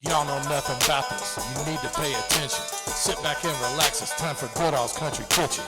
Y'all know nothing about this. You need to pay attention. Sit back and relax. It's time for Goodall's Country Kitchen.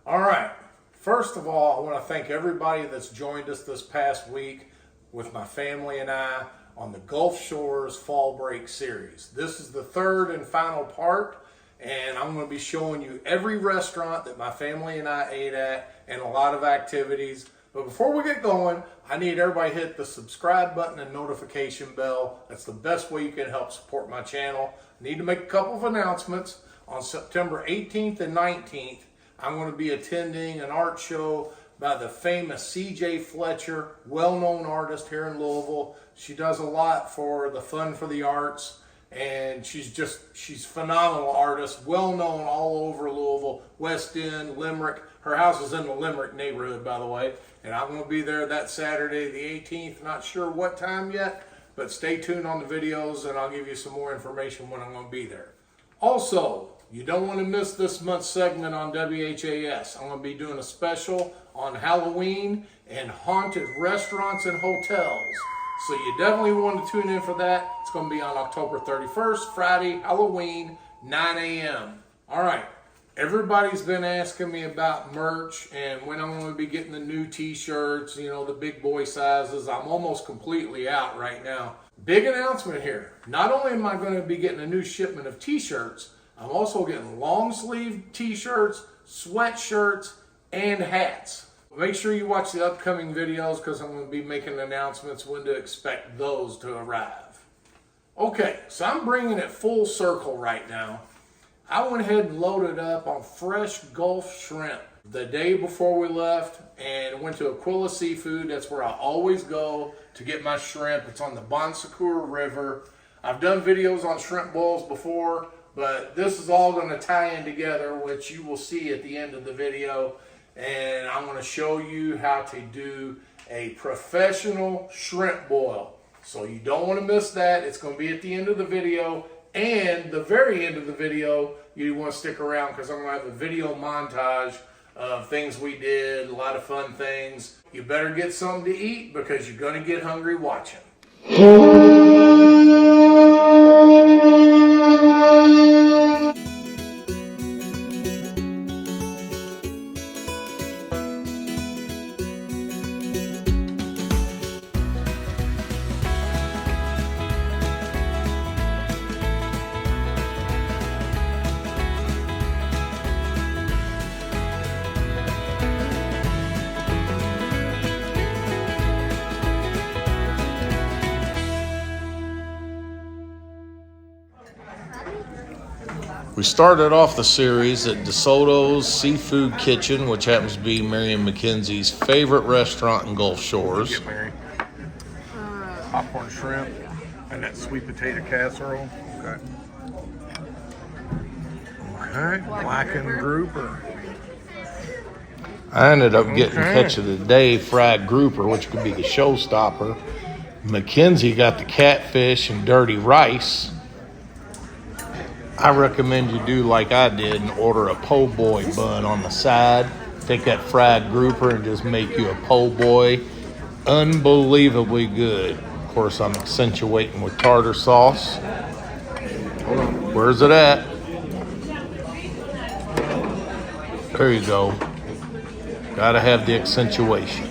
All right. First of all, I want to thank everybody that's joined us this past week with my family and I on the Gulf Shores Fall Break series. This is the third and final part, and I'm going to be showing you every restaurant that my family and I ate at and a lot of activities. But before we get going, I need everybody to hit the subscribe button and notification bell. That's the best way you can help support my channel. I need to make a couple of announcements. On September 18th and 19th, I'm going to be attending an art show by the famous C.J. Fletcher, well-known artist here in Louisville. She does a lot for the Fun for the Arts, and she's phenomenal artist, well-known all over Louisville, West End, Limerick. Her house is in the Limerick neighborhood, by the way, and I'm going to be there that Saturday, the 18th. Not sure what time yet, but stay tuned on the videos, and I'll give you some more information when I'm going to be there. Also, you don't want to miss this month's segment on WHAS. I'm going to be doing a special on Halloween and haunted restaurants and hotels. So you definitely want to tune in for that. It's going to be on October 31st, Friday, Halloween, 9 a.m. All right. Everybody's been asking me about merch and when I'm going to be getting the new t-shirts, you know, the big boy sizes. I'm almost completely out right now. Big announcement here. Not only am I going to be getting a new shipment of t-shirts, I'm also getting long sleeve t-shirts, sweatshirts, and hats. Make sure you watch the upcoming videos because I'm going to be making announcements when to expect those to arrive. Okay, so I'm bringing it full circle right now. I went ahead and loaded up on fresh Gulf shrimp the day before we left and went to Aquila Seafood. That's where I always go to get my shrimp. It's on the Bon Secours River. I've done videos on shrimp bowls before, but this is all going to tie in together, which you will see at the end of the video. And I'm going to show you how to do a professional shrimp boil. So you don't want to miss that. It's going to be at the end of the video. And the very end of the video, you want to stick around because I'm going to have a video montage of things we did, a lot of fun things. You better get something to eat because you're going to get hungry watching. We started off the series at Soto's Seafood Kitchen, which happens to be Mary and Mackenzie's favorite restaurant in Gulf Shores. Get Mary. Popcorn shrimp and that sweet potato casserole. Okay. Okay. Blackened grouper. I ended up getting catch of the day fried grouper, which could be the showstopper. Mackenzie got the catfish and dirty rice. I recommend you do like I did and order a po' boy bun on the side. Take that fried grouper and just make you a po' boy. Unbelievably good. Of course, I'm accentuating with tartar sauce. Where's it at? There you go. Gotta have the accentuation.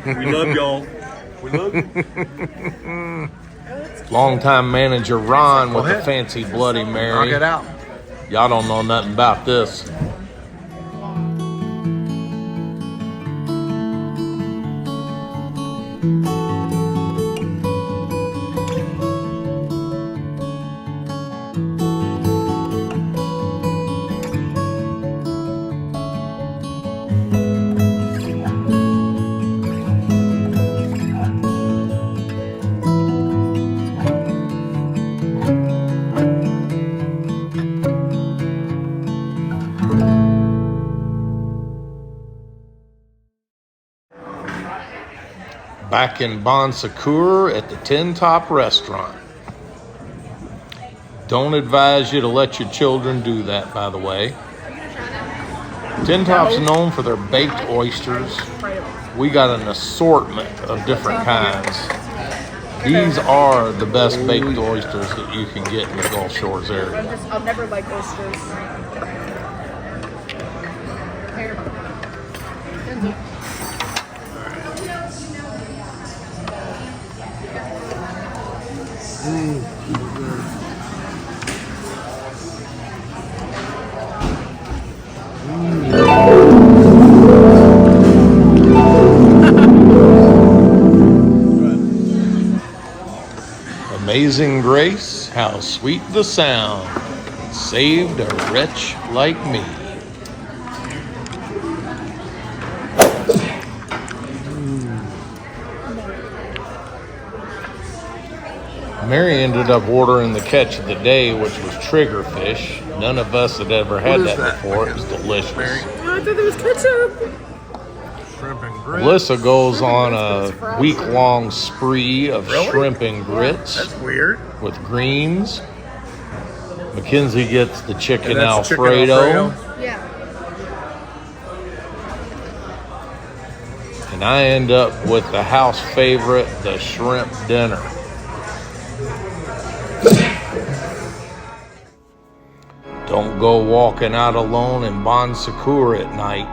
We love y'all. We love you. Longtime manager Ron with the fancy Bloody Mary. Knock it out. Y'all don't know nothing about this. Back in Bon Secours at the Tin Top Restaurant. Don't advise you to let your children do that, by the way. Tin Top's known for their baked oysters. We got an assortment of different kinds. These are the best baked oysters that you can get in the Gulf Shores area. I'll never like oysters. Amazing grace, how sweet the sound, saved a wretch like me. Mary ended up ordering the catch of the day, which was triggerfish. None of us had ever had that before. It was delicious. Mary? Oh, I thought there was ketchup. Shrimp and grits. Melissa goes on a week-long spree of shrimp and grits That's weird. with greens. Mackenzie gets the chicken And that's chicken Alfredo. Yeah. And I end up with the house favorite, the shrimp dinner. Don't go walking out alone in Bon Secours at night.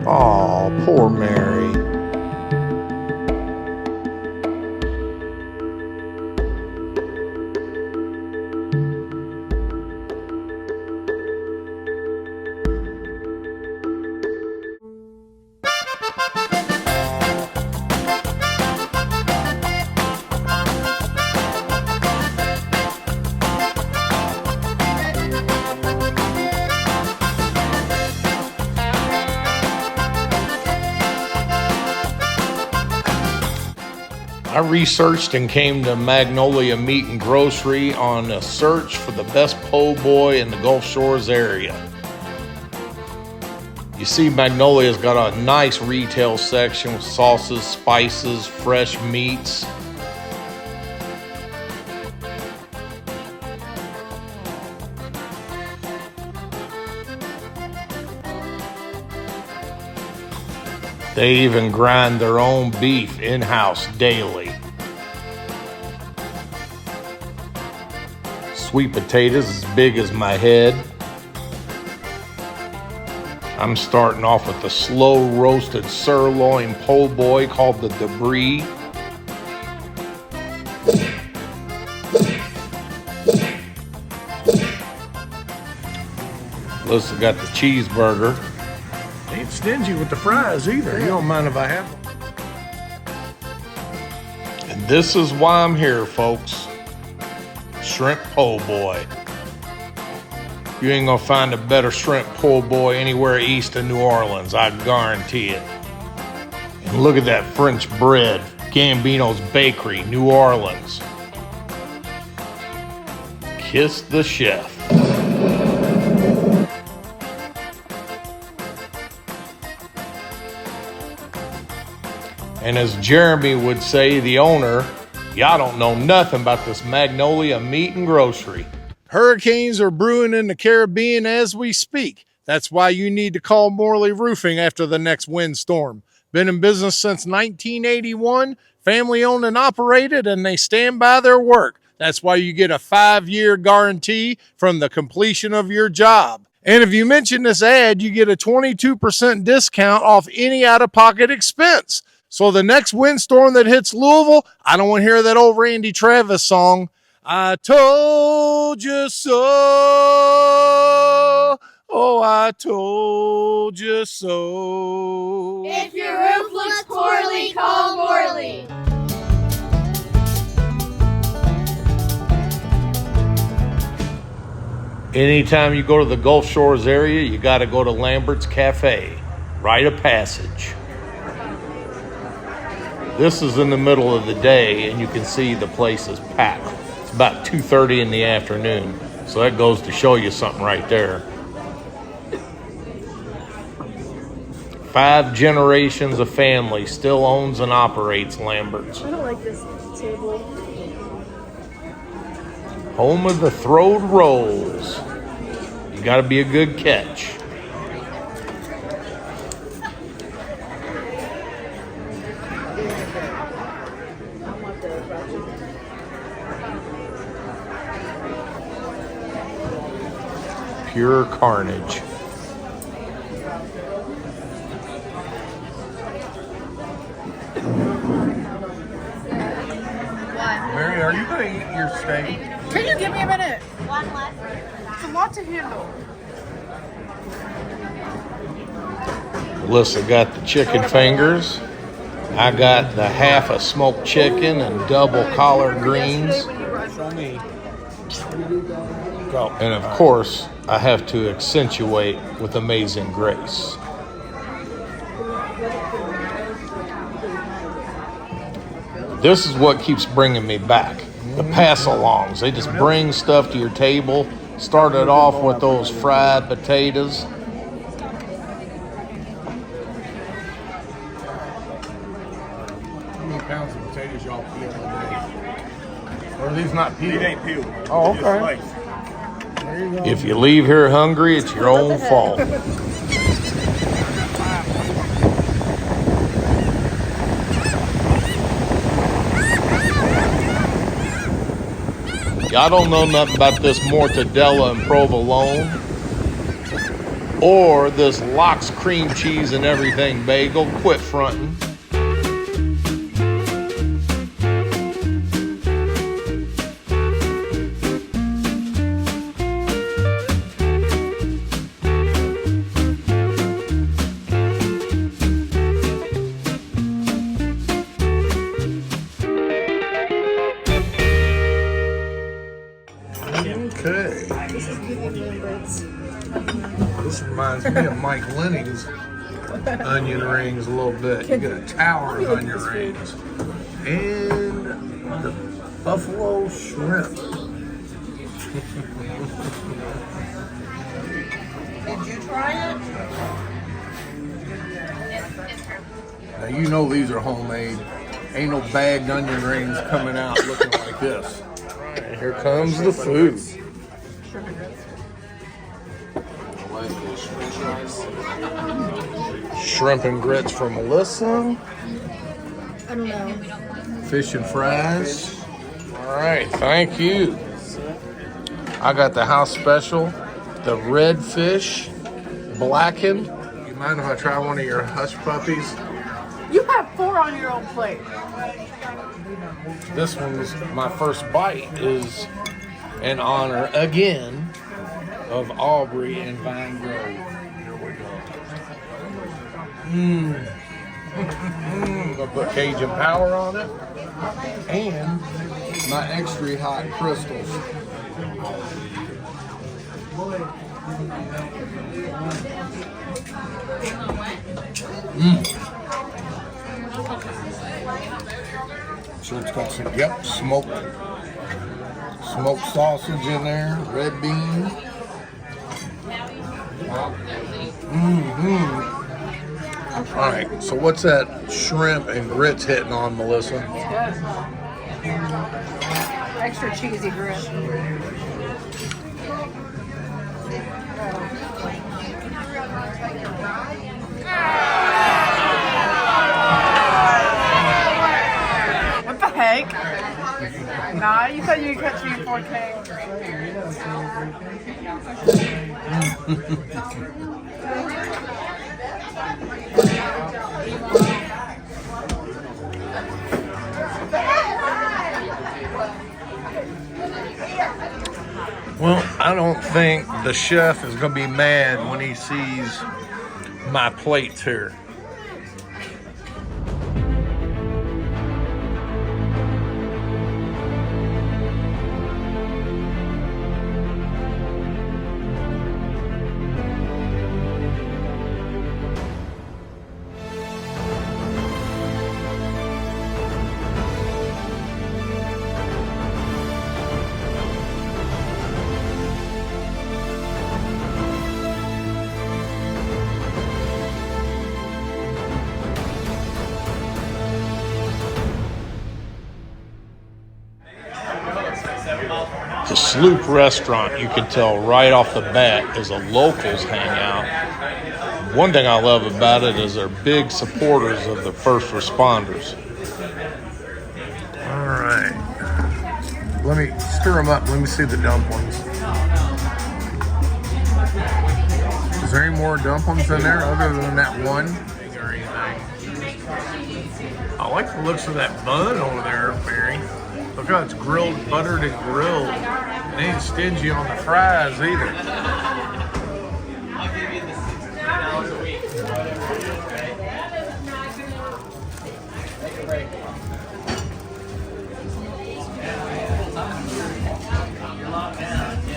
Aw, poor Mary. I researched and came to Magnolia Meat and Grocery on a search for the best po' boy in the Gulf Shores area. You see, Magnolia's got a nice retail section with sauces, spices, fresh meats. They even grind their own beef in-house daily. Sweet potatoes as big as my head. I'm starting off with the slow roasted sirloin po' boy called the Debris. Melissa got the cheeseburger. Ain't stingy with the fries either. You don't mind if I have them? And this is why I'm here, folks. Shrimp po' boy. You ain't gonna find a better shrimp po' boy anywhere east of New Orleans, I guarantee it. And look at that French bread, Gambino's Bakery, New Orleans. Kiss the chef. And as Jeremy would say, the owner, y'all don't know nothing about this Magnolia Meat and Grocery. Hurricanes are brewing in the Caribbean as we speak. That's why you need to call Morley Roofing after the next windstorm. Been in business since 1981, family owned and operated, and they stand by their work. That's why you get a 5-year guarantee from the completion of your job. And if you mention this ad, you get a 22% discount off any out-of-pocket expense. So the next windstorm that hits Louisville, I don't want to hear that old Randy Travis song, I told you so. Oh, I told you so. If your roof looks poorly, call Morley. Anytime you go to the Gulf Shores area, you got to go to Lambert's Cafe, Rite of Passage. This is in the middle of the day, and you can see the place is packed. It's about 2:30 in the afternoon, so that goes to show you something right there. 5 generations of family still owns and operates Lambert's. I don't like this table. Home of the throwed rolls. You got to be a good catch. Pure carnage. Mary, are you going to eat your steak? Can you give me a minute? One less. It's a lot to handle. Melissa got the chicken fingers. I got the half a smoked chicken and double collard greens. Show me. Go. And of course, I have to accentuate with Amazing Grace. This is what keeps bringing me back. The pass-alongs. They just bring stuff to your table. Started off with those fried potatoes. How many pounds of potatoes y'all peel a day? Or are these not peeled? It ain't peeled. Oh, It's okay. sliced. If you leave here hungry, it's your own fault. Y'all don't know nothing about this mortadella and provolone or this lox cream cheese and everything bagel. Quit fronting. Okay. This is vegan Lambert's. This reminds me of Mike Lenny's onion rings a little bit. You get a tower of onion rings. And the buffalo shrimp. Did you try it? Now you know these are homemade. Ain't no bagged onion rings coming out looking like this. And here comes the food. Shrimp and grits for Melissa. I don't know. Fish and fries. All right, thank you. I got the house special, the red fish, blackened. You mind if I try one of your hush puppies? You have 4 on your own plate. This one's my first bite is in honor again of Aubrey and Vine Grove. Here we go. Gonna put Cajun Power on it and my extra hot crystals. So it's got some, smoked sausage in there, red beans. All right, so what's that shrimp and grits hitting on, Melissa? Extra cheesy grit. Nah, you thought you could catch me in 4K. Well, I don't think the chef is going to be mad when he sees my plates here. The Sloop restaurant, you can tell right off the bat, is a locals hangout. One thing I love about it is they're big supporters of the first responders. All right. Let me stir them up. Let me see the dumplings. Is there any more dumplings in there other than that one? Or anything? I like the looks of that bun over there, Barry. Look how it's grilled, buttered, and grilled. It ain't stingy on the fries either.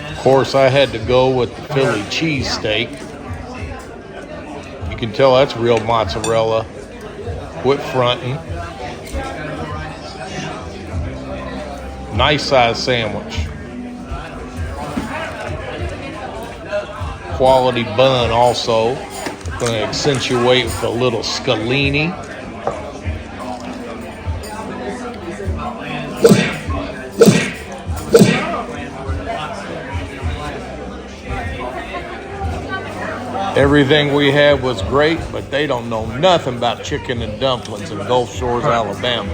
Of course, I had to go with the Philly cheesesteak. You can tell that's real mozzarella. Quit fronting. Nice size sandwich. Quality bun also. Going to accentuate with a little scalini. Everything we had was great, but they don't know nothing about chicken and dumplings in Gulf Shores, Alabama.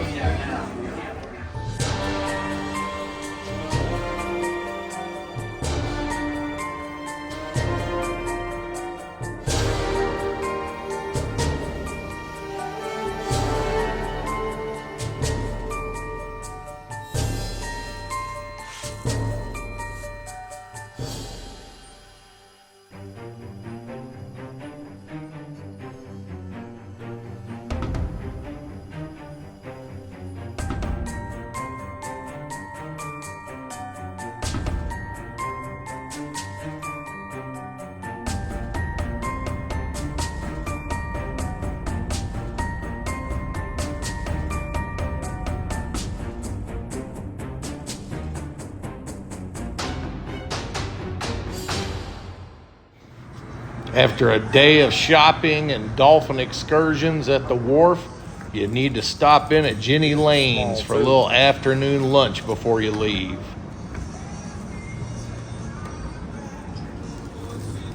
After a day of shopping and dolphin excursions at the wharf, you need to stop in at Jenny Lane's for a little afternoon lunch before you leave.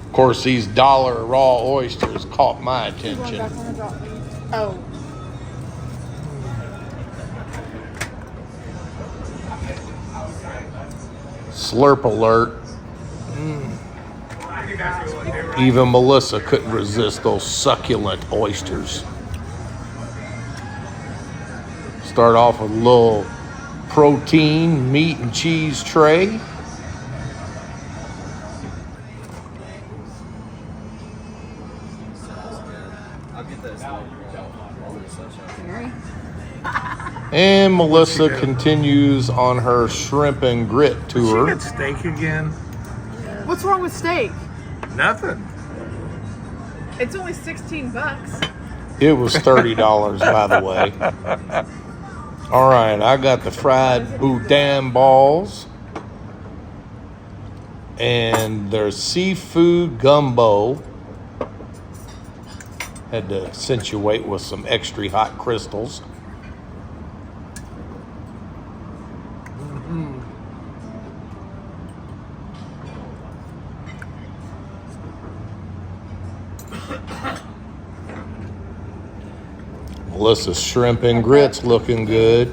Of course, these dollar raw oysters caught my attention. Oh. Slurp alert. Even Melissa couldn't resist those succulent oysters. Start off with a little protein, meat, and cheese tray. And Melissa continues on her shrimp and grit Did tour. she get steak again? What's wrong with steak? Nothing. It's only $16. It was $30, by the way. All right, I got the fried boudin balls. And there's seafood gumbo. Had to accentuate with some extra hot crystals. Melissa's shrimp and grits looking good.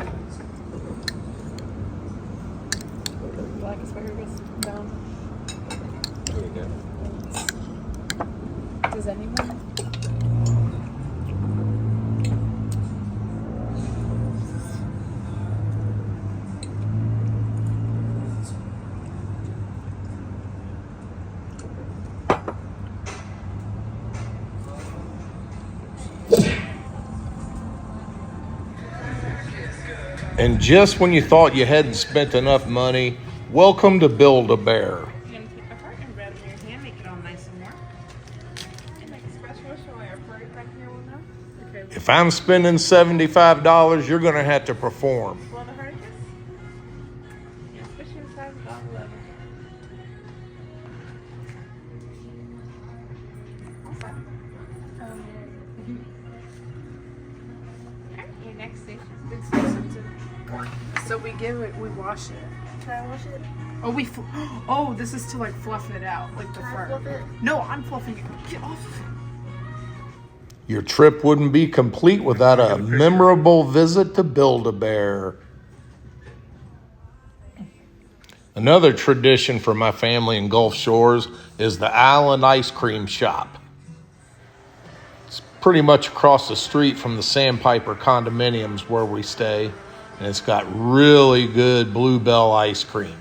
And just when you thought you hadn't spent enough money, welcome to Build-A-Bear. You're gonna take the heart and rub it in your hand, make it all nice and warm. And make a special wish on our furry friend here will know. Okay. If I'm spending $75, you're going to have to perform. Blow the heart a kiss. Yeah, squish it inside with all the love. Okay, your next station. It's sensitive. So we wash it. Can I wash it? Oh, this is to like fluff it out, like the Can I fur. fluff it? No, I'm fluffing it. Get off of it. Your trip wouldn't be complete without a memorable visit to Build-A-Bear. Another tradition for my family in Gulf Shores is the Island Ice Cream Shop. It's pretty much across the street from the Sandpiper condominiums where we stay, and it's got really good Bluebell ice cream.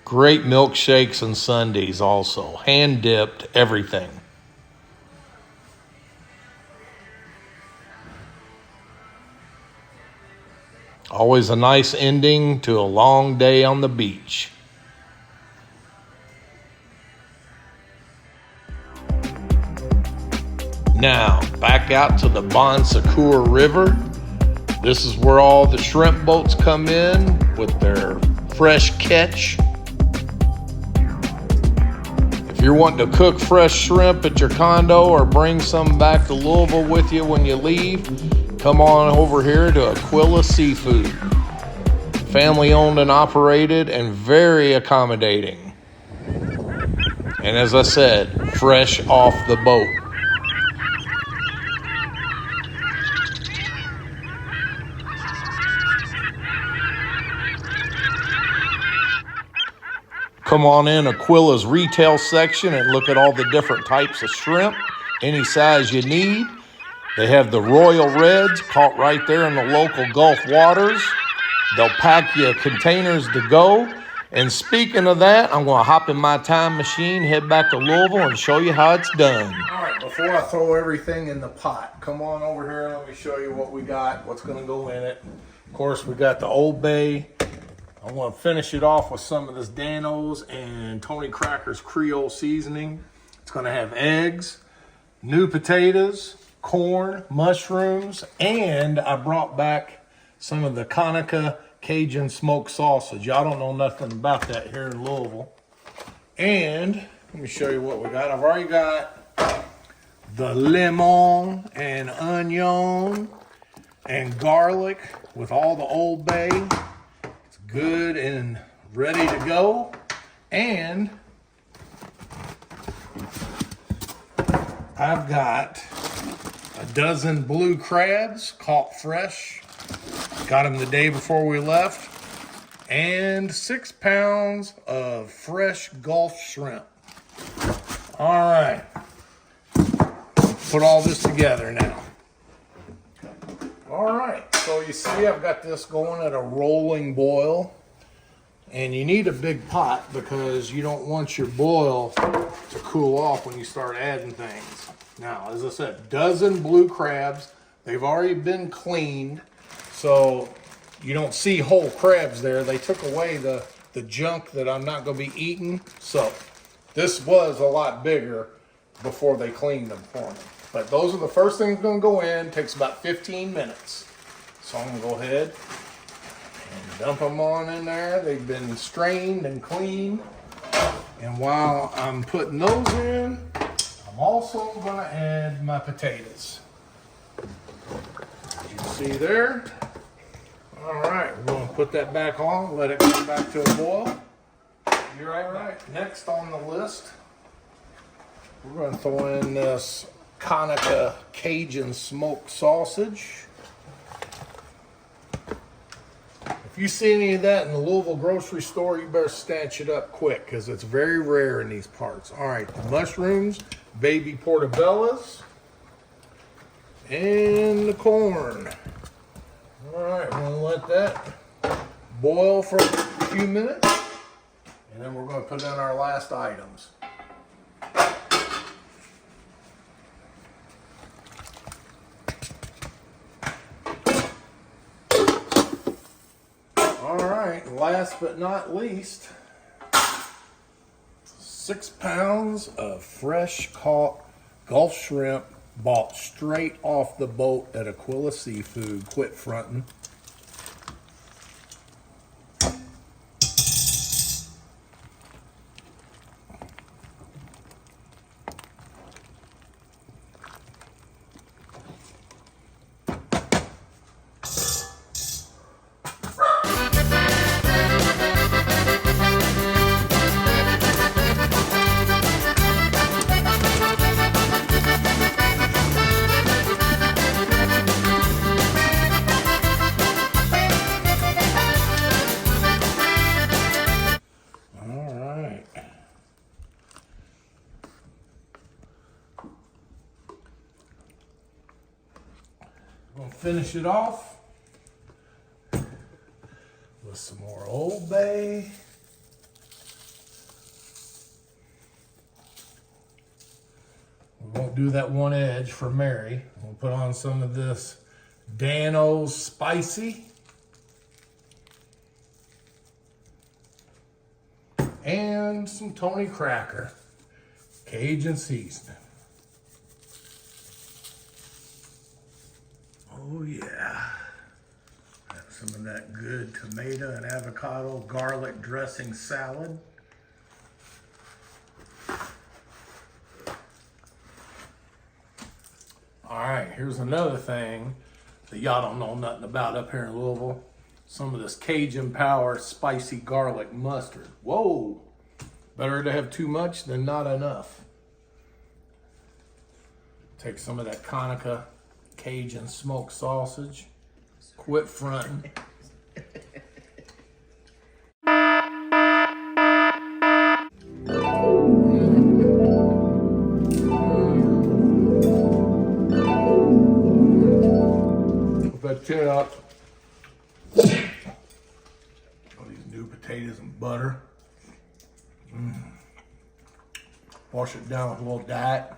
Great milkshakes and sundaes also, hand-dipped, everything. Always a nice ending to a long day on the beach. Now, back out to the Bon Secours River. This is where all the shrimp boats come in with their fresh catch. If you're wanting to cook fresh shrimp at your condo or bring some back to Louisville with you when you leave, come on over here to Aquila Seafood. Family owned and operated and very accommodating. And as I said, fresh off the boat. Come on in Aquila's retail section and look at all the different types of shrimp, any size you need. They have the Royal Reds caught right there in the local Gulf waters. They'll pack you containers to go. And speaking of that, I'm going to hop in my time machine, head back to Louisville, and show you how it's done. All right, before I throw everything in the pot, come on over here and let me show you what we got, what's going to go in it. Of course, we got the Old Bay. I want to finish it off with some of this Dano's and Tony Cracker's Creole seasoning. It's going to have eggs, new potatoes, corn, mushrooms, and I brought back some of the Conica Cajun smoked sausage. Y'all don't know nothing about that here in Louisville. And let me show you what we got. I've already got the lemon and onion and garlic with all the Old Bay. It's good and ready to go. And I've got a dozen blue crabs caught fresh. Got them the day before we left. And 6 pounds of fresh Gulf shrimp. All right. Put all this together now. All right. So you see I've got this going at a rolling boil. And you need a big pot because you don't want your boil to cool off when you start adding things. Now, as I said, dozen blue crabs. They've already been cleaned, so you don't see whole crabs there. They took away the junk that I'm not going to be eating. So this was a lot bigger before they cleaned them for me. But those are the first things going to go in. Takes about 15 minutes. So I'm going to go ahead and dump them on in there. They've been strained and cleaned. And while I'm putting those in, I'm also going to add my potatoes. As you see there. All right, we're going to put that back on, let it come back to a boil. You're all right. Next on the list, we're going to throw in this Conica Cajun smoked sausage. If you see any of that in the Louisville grocery store, you better snatch it up quick because it's very rare in these parts. All right, the mushrooms, baby portobellos, and the corn. All right, we're gonna let that boil for a few minutes, and then we're gonna put in our last items. last but not least, 6 pounds of fresh caught Gulf shrimp bought straight off the boat at Aquila Seafood. Quit fronting. We'll finish it off with some more Old Bay. We won't do that one edge for Mary. We'll put on some of this Dano's Spicy. And some Tony Cracker Cajun seasoning. Oh yeah, have some of that good tomato and avocado garlic dressing salad. All right, here's another thing that y'all don't know nothing about up here in Louisville. Some of this Cajun Power spicy garlic mustard. Whoa, better to have too much than not enough. Take some of that Conica Cajun smoked sausage. Quit fronting. Put that tin up. All these new potatoes and butter. Wash it down with a little diet.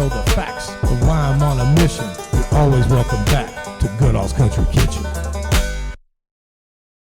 know the facts of why I'm on a mission. You're always welcome back to Goodall's Country Kitchen.